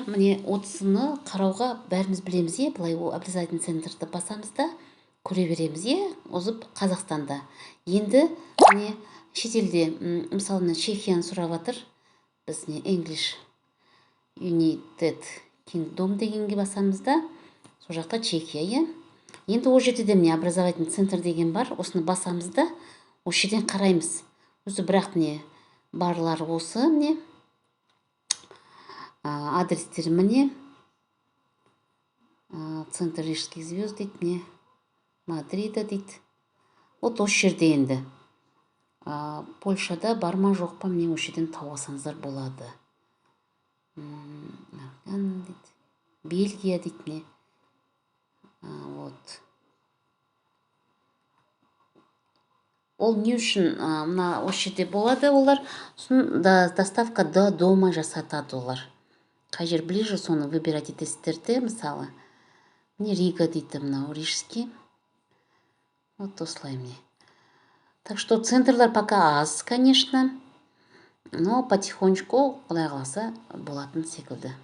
Міне 30-ны қарауға бәріміз білеміз, былай образовательный центрді басамыз да көре береміз, озып Қазақстанда. Енді міне шетелде, мысалы Чехияны сұрап жатыр. Біз English United Kingdom дегенге басамыз да, сол жақта Чехия. Енді ол жерде де міне образовательный центр деген бар. Осыны басамыз да, осы жерден қараймыз. Өзі бірақ барлар осы міне. Адрестері міне. Центр Рижских звезд дейді, міне. Мадрида дейді. Вот осы жерде енді. Польшада бар ма жоқ па, міне осы жерден тауасаңыздар болады. Бельгия дейді, міне. Вот. Ол не үшін мына осы жерде болады олар? Доставка до дома жасатады олар. Қай жер ближе, соны выбирать етесіздерді, мысалы. Міне Рига дейді, мынау Рижский. Вот осылай міне. Так что центрлар пока аз, конечно, но потихонечку, Құдай қаласа, болатын секілді.